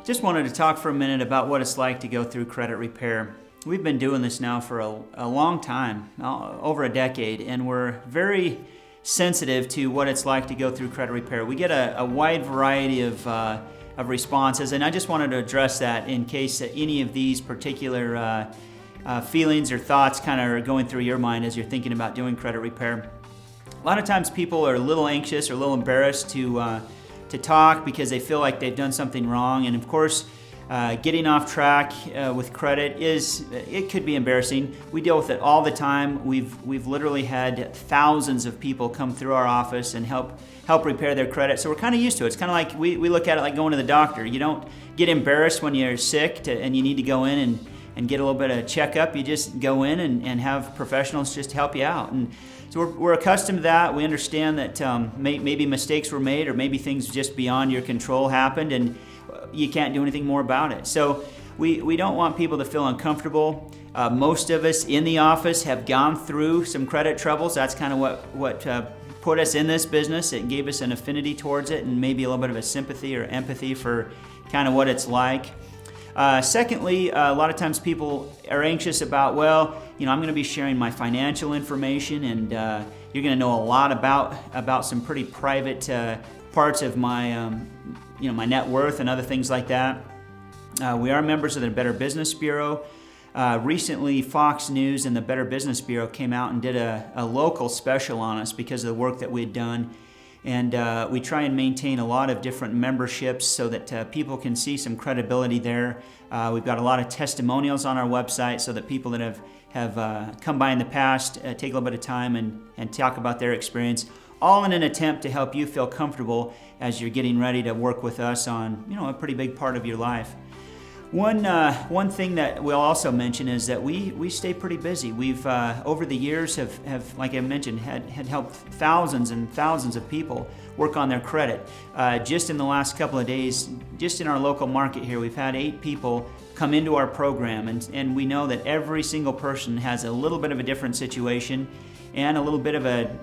Just wanted to talk for a minute about what it's like to go through credit repair. We've been doing this now for a long time, over a decade, and we're very sensitive to what it's like to go through credit repair. We get a wide variety of responses, and I just wanted to address that in case any of these particular feelings or thoughts kind of are going through your mind as you're thinking about doing credit repair. A lot of times people are a little anxious or a little embarrassed to talk because they feel like they've done something wrong, and of course getting off track with credit it could be embarrassing. We deal with it all the time. We've literally had thousands of people come through our office and help repair their credit, so we're kind of used to it. It's kind of like we look at it like going to the doctor. You don't get embarrassed when you're sick and you need to go in and get a little bit of checkup. You just go in and have professionals just help you out. And so we're accustomed to that. We understand that maybe mistakes were made, or maybe things just beyond your control happened and you can't do anything more about it. So we don't want people to feel uncomfortable. Most of us in the office have gone through some credit troubles. That's kind of what put us in this business. It gave us an affinity towards it and maybe a little bit of a sympathy or empathy for kind of what it's like. Secondly, a lot of times people are anxious about, I'm going to be sharing my financial information, and you're going to know a lot about some pretty private parts of my my net worth and other things like that. We are members of the Better Business Bureau. Recently, Fox News and the Better Business Bureau came out and did a local special on us because of the work that we had done. And we try and maintain a lot of different memberships so that people can see some credibility there. We've got a lot of testimonials on our website so that people that have come by in the past take a little bit of time and talk about their experience, all in an attempt to help you feel comfortable as you're getting ready to work with us on a pretty big part of your life. One thing that we'll also mention is that we stay pretty busy. We've over the years have like I mentioned had helped thousands and thousands of people work on their credit. Just in the last couple of days, just in our local market here, we've had 8 people come into our program, and we know that every single person has a little bit of a different situation and a little bit of a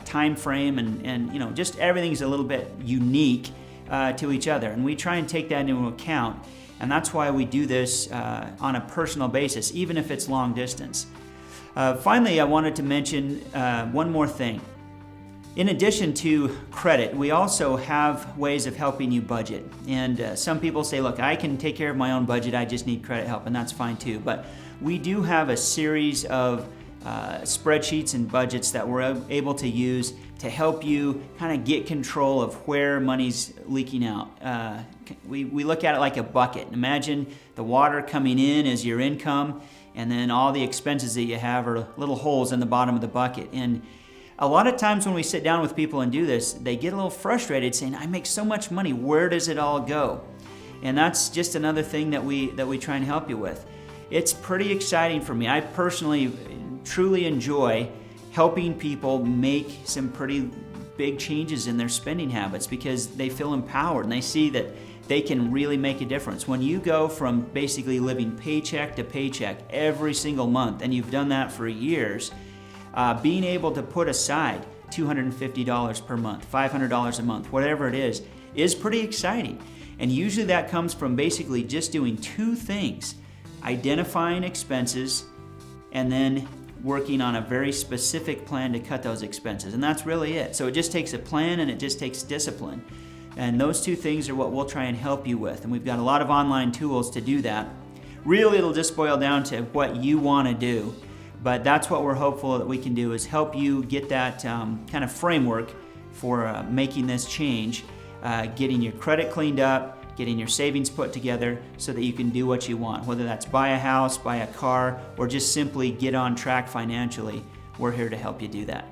time frame, and just everything's a little bit unique to each other, and we try and take that into account. And that's why we do this on a personal basis, even if it's long distance. Finally, I wanted to mention one more thing. In addition to credit, we also have ways of helping you budget. And some people say, look, I can take care of my own budget, I just need credit help, and that's fine too. But we do have a series of spreadsheets and budgets that we're able to use to help you kind of get control of where money's leaking out. We look at it like a bucket. Imagine the water coming in as your income, and then all the expenses that you have are little holes in the bottom of the bucket. And a lot of times when we sit down with people and do this, they get a little frustrated saying, I make so much money, where does it all go? And that's just another thing that we try and help you with. It's pretty exciting for me. I personally truly enjoy helping people make some pretty big changes in their spending habits because they feel empowered and they see that they can really make a difference. When you go from basically living paycheck to paycheck every single month, and you've done that for years, being able to put aside $250 per month, $500 a month, whatever it is pretty exciting. And usually that comes from basically just doing 2 things: identifying expenses and then working on a very specific plan to cut those expenses. And that's really it. So it just takes a plan and it just takes discipline. And those 2 things are what we'll try and help you with. And we've got a lot of online tools to do that. Really, it'll just boil down to what you want to do. But that's what we're hopeful that we can do, is help you get that kind of framework for making this change, getting your credit cleaned up, getting your savings put together so that you can do what you want, whether that's buy a house, buy a car, or just simply get on track financially. We're here to help you do that.